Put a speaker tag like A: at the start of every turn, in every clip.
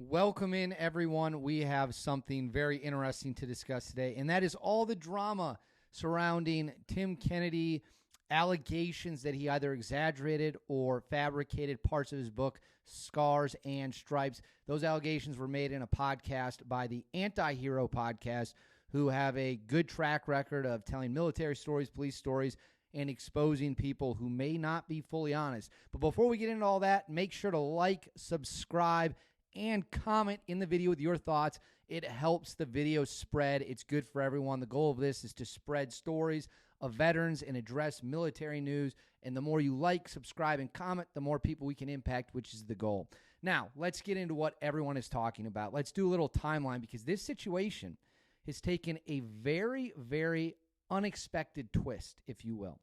A: Welcome in, everyone. We have something very interesting to discuss today, and that is all the drama surrounding Tim Kennedy, allegations that he either exaggerated or fabricated parts of his book, Scars and Stripes. Those allegations were made in a podcast by the Antihero Podcast, who have a good track record of telling military stories, police stories, and exposing people who may not be fully honest. But before we get into all that, make sure to like, subscribe, and comment in the video with your thoughts. It helps the video spread. It's good for everyone. The goal of this is to spread stories of veterans and address military news. And the more you like, subscribe, and comment, the more people we can impact, which is the goal. Now, let's get into what everyone is talking about. Let's do a little timeline, because this situation has taken a very, very unexpected twist, if you will.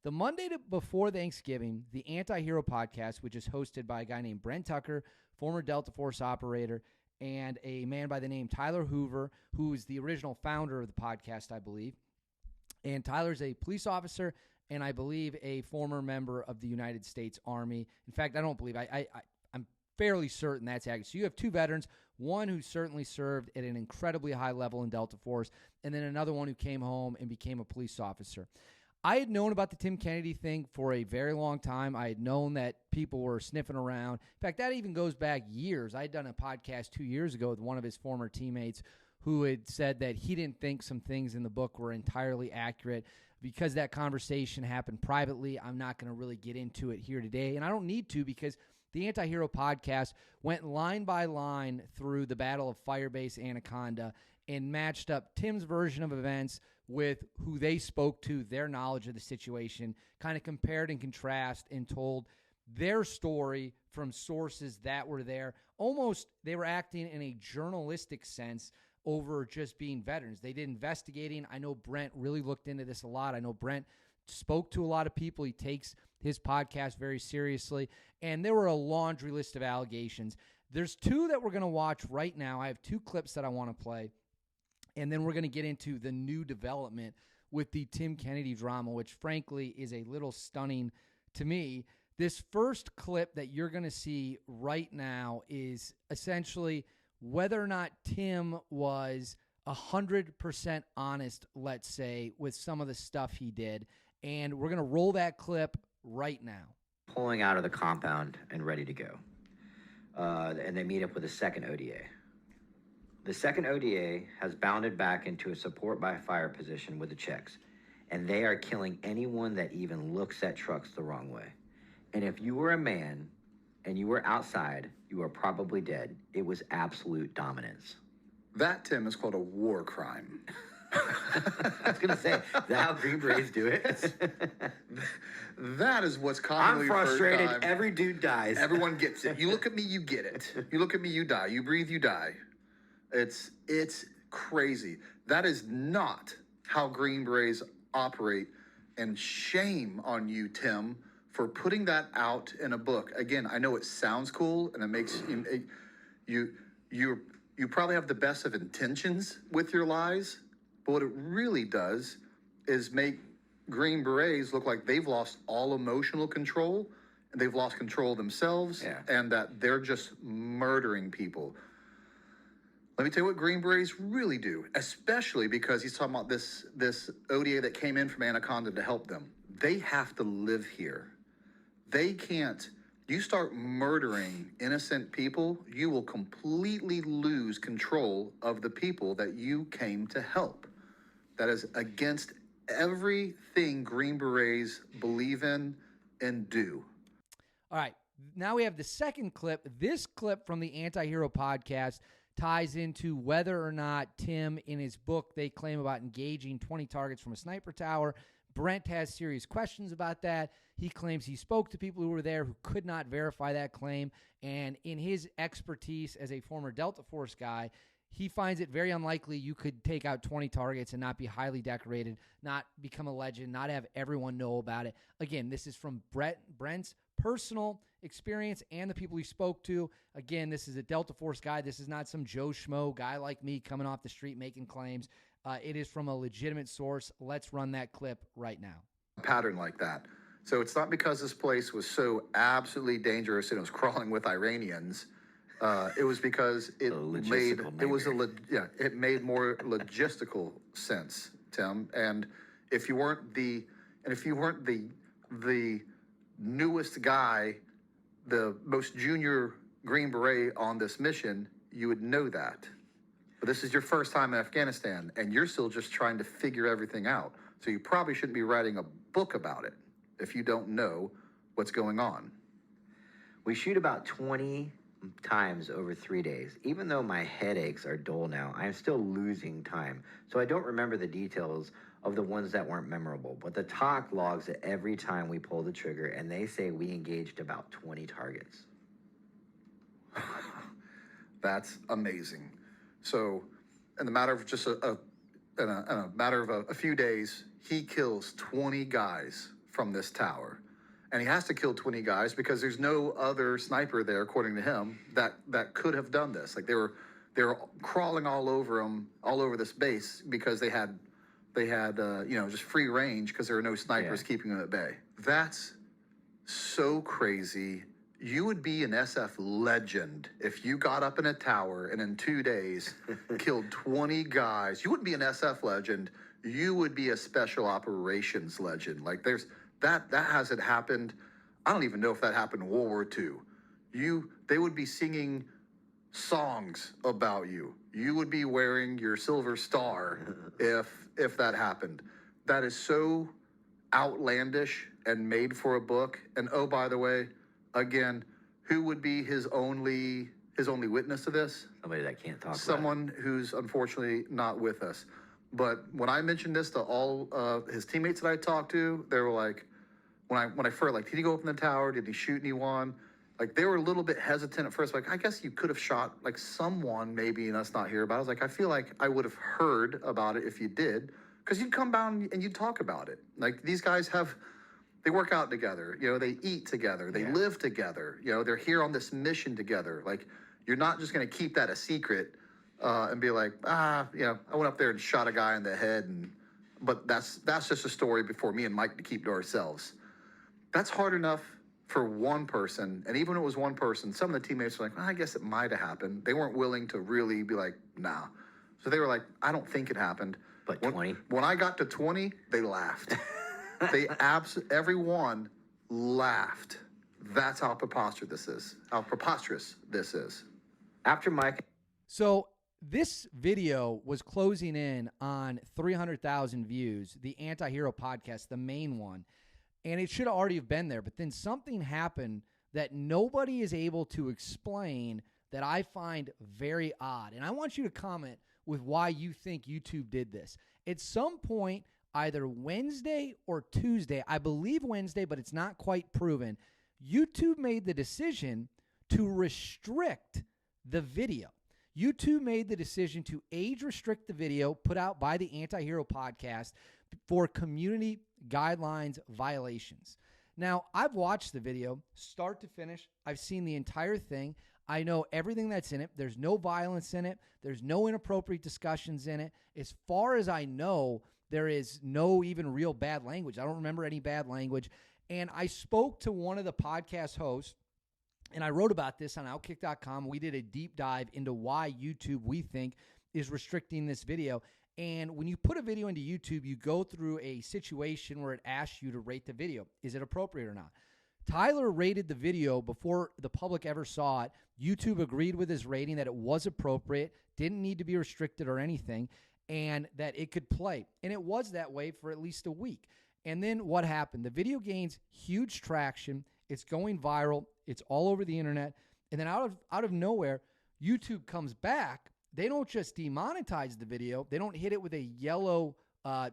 A: The Monday before Thanksgiving, the Antihero Podcast, which is hosted by a guy named Brent Tucker, former Delta Force operator, and a man by the name Tyler Hoover, who is the original founder of the podcast, I believe. And Tyler's a police officer and I believe a former member of the United States Army. In fact, I don't believe, I'm fairly certain that's accurate. So you have two veterans, one who certainly served at an incredibly high level in Delta Force, and then another one who came home and became a police officer. I had known about the Tim Kennedy thing for a very long time. I had known that people were sniffing around. In fact, that even goes back years. I had done a podcast 2 years ago with one of his former teammates who had said that he didn't think some things in the book were entirely accurate. Because that conversation happened privately, I'm not going to really get into it here today. And I don't need to, because the Antihero Podcast went line by line through the Battle of Firebase Anaconda and matched up Tim's version of events with who they spoke to, their knowledge of the situation, kind of compared and contrast and told their story from sources that were there. Almost they were acting in a journalistic sense over just being veterans. They did investigating. I know Brent really looked into this a lot. I know Brent spoke to a lot of people. He takes his podcast very seriously. And there were a laundry list of allegations. There's two that we're going to watch right now. I have two clips that I want to play. And then we're going to get into the new development with the Tim Kennedy drama, which frankly is a little stunning to me. This first clip that you're going to see right now is essentially whether or not Tim was 100% honest, let's say, with some of the stuff he did. And we're going to roll that clip right now.
B: Pulling out of the compound and ready to go. And they meet up with a second ODA. The second ODA has bounded back into a support by fire position with the checks, and they are killing anyone that even looks at trucks the wrong way. And if you were a man and you were outside, you are probably dead. It was absolute dominance.
C: That, Tim, is called a war crime.
B: I was going to say, is that how Green Berets do it?
C: That is what's commonly
B: I'm frustrated.
C: referred to.
B: Every dude dies.
C: Everyone gets it. You look at me, you get it. You look at me, you die. You breathe, you die. It's crazy. That is not how Green Berets operate, and shame on you, Tim, for putting that out in a book. Again, I know it sounds cool, and it makes you probably have the best of intentions with your lies, but what it really does is make Green Berets look like they've lost all emotional control, and they've lost control themselves, and that they're just murdering people. Let me tell you what Green Berets really do, especially because he's talking about this ODA that came in from Anaconda to help them. They have to live here. They can't. You start murdering innocent people, you will completely lose control of the people that you came to help. That is against everything Green Berets believe in and do.
A: All right. Now we have the second clip. This clip from the Antihero Podcast ties into whether or not Tim, in his book, they claim about engaging 20 targets from a sniper tower. Brent has serious questions about that. He claims he spoke to people who were there who could not verify that claim. And in his expertise as a former Delta Force guy, he finds it very unlikely you could take out 20 targets and not be highly decorated, not become a legend, not have everyone know about it. Again, this is from Brent's personal experience and the people he spoke to. Again, this is a Delta Force guy. This is not some Joe Schmo guy like me coming off the street making claims. It is from a legitimate source. Let's run that clip right now.
C: Pattern like that. So it's not because this place was so absolutely dangerous and it was crawling with Iranians It was because it made
B: nightmare.
C: it made more logistical sense, Tim. And if you weren't the newest guy, the most junior Green Beret on this mission, you would know that. But this is your first time in Afghanistan, and you're still just trying to figure everything out. So you probably shouldn't be writing a book about it if you don't know what's going on.
B: We shoot about 20 times over 3 days. Even though my headaches are dull now, I'm still losing time. So I don't remember the details of the ones that weren't memorable. But the talk logs it every time we pull the trigger, and they say we engaged about 20 targets.
C: That's amazing. So, in the matter of just a matter of a few days, he kills 20 guys from this tower, and he has to kill 20 guys because there's no other sniper there, according to him, that could have done this. Like they were crawling all over him, all over this base because they had just free range because there were no snipers keeping them at bay. That's so crazy. You would be an SF legend if you got up in a tower and in 2 days killed 20 guys. You wouldn't be an SF legend. You would be a special operations legend. Like that hasn't happened. I don't even know if that happened in World War II. They would be singing songs about you. You would be wearing your silver star if that happened. That is so outlandish and made for a book. And oh, by the way, again, who would be his only witness to this?
B: Somebody that can't talk.
C: Someone who's unfortunately not with us. But when I mentioned this to all his teammates that I talked to, they were like, when I first, like, did he go up in the tower? Did he shoot anyone? Like, they were a little bit hesitant at first. Like, I guess you could have shot like someone maybe and us not hear about it. I was like, I feel like I would have heard about it if you did, because you'd come down and you'd talk about it. Like, these guys they work out together, they eat together, they live together, they're here on this mission together. Like, you're not just going to keep that a secret and be like, I went up there and shot a guy in the head, but that's just a story for me and Mike to keep to ourselves. That's hard enough for one person, and even when it was one person, some of the teammates were like, I guess it might have happened. They weren't willing to really be like, nah. So they were like, I don't think it happened.
B: But 20?
C: When I got to 20, they laughed. Everyone laughed. That's how preposterous this is.
B: After Mike.
A: So this video was closing in on 300,000 views, the Antihero Podcast, the main one, and it should already have been there. But then something happened that nobody is able to explain that I find very odd. And I want you to comment with why you think YouTube did this. At some point, either Wednesday or Tuesday, I believe Wednesday, but it's not quite proven, YouTube made the decision to restrict the video. YouTube made the decision to age restrict the video put out by the Antihero Podcast for community guidelines violations. Now, I've watched the video start to finish. I've seen the entire thing. I know everything that's in it. There's no violence in it. There's no inappropriate discussions in it. As far as I know, there is no even real bad language. I don't remember any bad language. And I spoke to one of the podcast hosts, and I wrote about this on Outkick.com. We did a deep dive into why YouTube, we think, is restricting this video. And when you put a video into YouTube, you go through a situation where it asks you to rate the video. Is it appropriate or not? Tyler rated the video before the public ever saw it. YouTube agreed with his rating that it was appropriate, didn't need to be restricted or anything, and that it could play. And it was that way for at least a week. And then what happened? The video gains huge traction. It's going viral. It's all over the internet. And then out of nowhere, YouTube comes back. They don't just demonetize the video. They don't hit it with a yellow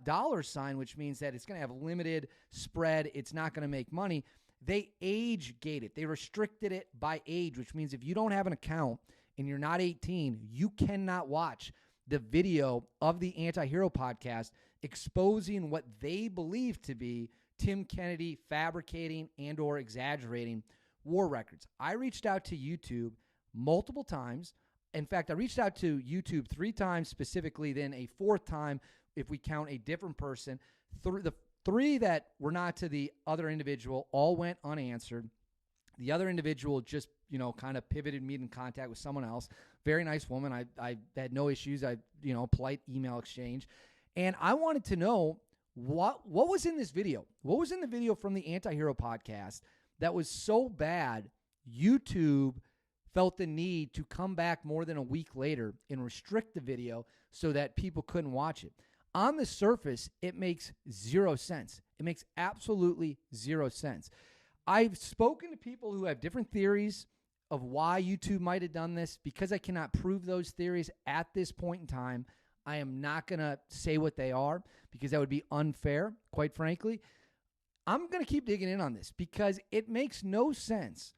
A: dollar sign, which means that it's going to have limited spread. It's not going to make money. They age gate it. They restricted it by age, which means if you don't have an account and you're not 18, you cannot watch the video of the Antihero Podcast exposing what they believe to be Tim Kennedy fabricating and or exaggerating war records. I reached out to YouTube multiple times. In fact, I reached out to YouTube 3 times specifically, then a 4th time if we count a different person. The 3 that were not to the other individual all went unanswered. The other individual just kind of pivoted me in contact with someone else. Very nice woman. I had no issues. Polite email exchange. And I wanted to know what was in this video. What was in the video from the Antihero podcast that was so bad YouTube felt the need to come back more than a week later and restrict the video so that people couldn't watch it? On the surface, it makes zero sense. It makes absolutely zero sense. I've spoken to people who have different theories of why YouTube might have done this. Because I cannot prove those theories at this point in time, I am not going to say what they are because that would be unfair, quite frankly. I'm going to keep digging in on this because it makes no sense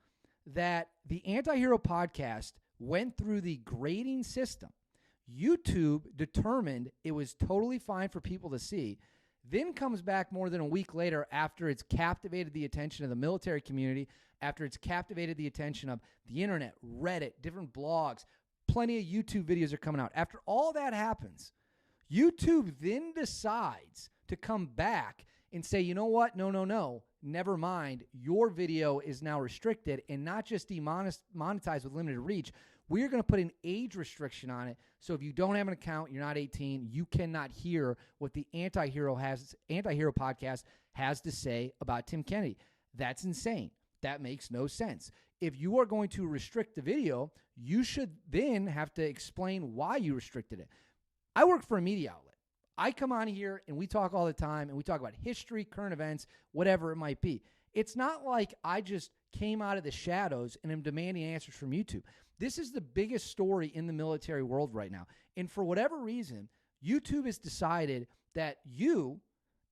A: that the Antihero podcast went through the grading system. YouTube determined it was totally fine for people to see, then comes back more than a week later after it's captivated the attention of the military community, after it's captivated the attention of the internet, Reddit, different blogs, plenty of YouTube videos are coming out. After all that happens, YouTube then decides to come back and say, you know what? No. Never mind. Your video is now restricted and not just demonetized with limited reach. We're going to put an age restriction on it. So if you don't have an account, you're not 18, you cannot hear what the Antihero podcast has to say about Tim Kennedy. That's insane. That makes no sense. If you are going to restrict the video, you should then have to explain why you restricted it. I work for a media outlet. I come on here and we talk all the time and we talk about history, current events, whatever it might be. It's not like I just came out of the shadows and am demanding answers from YouTube. This is the biggest story in the military world right now. And for whatever reason, YouTube has decided that you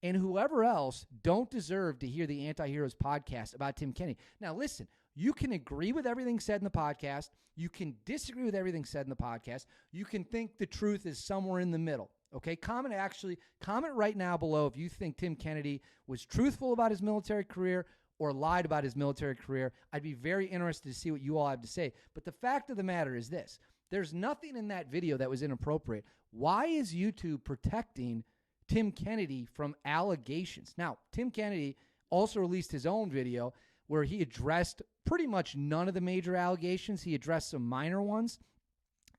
A: and whoever else don't deserve to hear the Antiheroes podcast about Tim Kennedy. Now, listen, you can agree with everything said in the podcast. You can disagree with everything said in the podcast. You can think the truth is somewhere in the middle. Okay, comment right now below if you think Tim Kennedy was truthful about his military career or lied about his military career. I'd be very interested to see what you all have to say. But the fact of the matter is this. There's nothing in that video that was inappropriate. Why is YouTube protecting Tim Kennedy from allegations? Now, Tim Kennedy also released his own video where he addressed pretty much none of the major allegations. He addressed some minor ones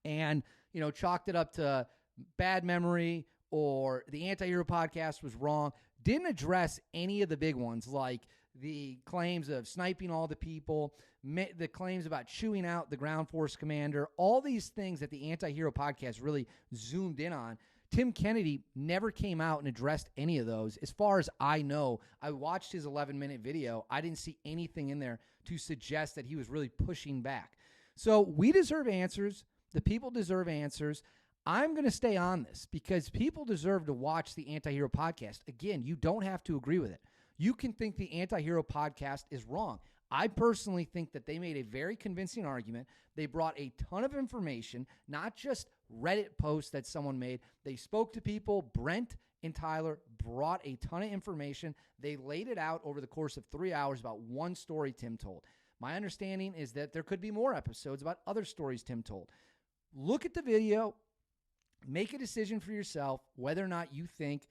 A: and, chalked it up to bad memory or the Antihero podcast was wrong. Didn't address any of the big ones like the claims of sniping all the people, the claims about chewing out the ground force commander, all these things that the Antihero podcast really zoomed in on. Tim Kennedy never came out and addressed any of those. As far as I know, I watched his 11-minute video. I didn't see anything in there to suggest that he was really pushing back. So we deserve answers. The people deserve answers. I'm going to stay on this because people deserve to watch the Antihero podcast. Again, you don't have to agree with it. You can think the Antihero podcast is wrong. I personally think that they made a very convincing argument. They brought a ton of information, not just Reddit posts that someone made. They spoke to people. Brent and Tyler brought a ton of information. They laid it out over the course of 3 hours about one story Tim told. My understanding is that there could be more episodes about other stories Tim told. Look at the video. Make a decision for yourself whether or not you think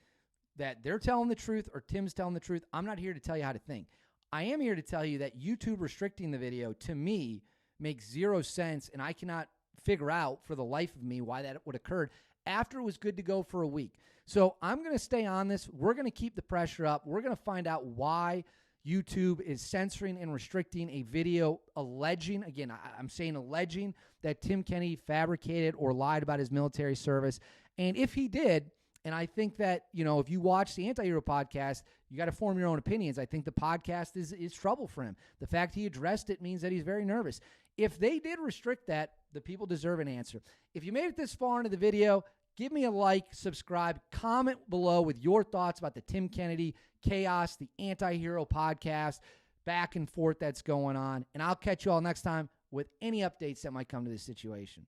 A: that they're telling the truth or Tim's telling the truth. I'm not here to tell you how to think. I am here to tell you that YouTube restricting the video, to me, makes zero sense, and I cannot figure out for the life of me why that would occur after it was good to go for a week. So I'm going to stay on this. We're going to keep the pressure up. We're going to find out why YouTube is censoring and restricting a video alleging, again, I'm saying alleging, that Tim Kennedy fabricated or lied about his military service. And if he did, and I think that, if you watch the Antihero podcast, you got to form your own opinions. I think the podcast is trouble for him. The fact he addressed it means that he's very nervous. If they did restrict that, the people deserve an answer. If you made it this far into the video, give me a like, subscribe, comment below with your thoughts about the Tim Kennedy chaos, the Antihero podcast, back and forth that's going on. And I'll catch you all next time with any updates that might come to this situation.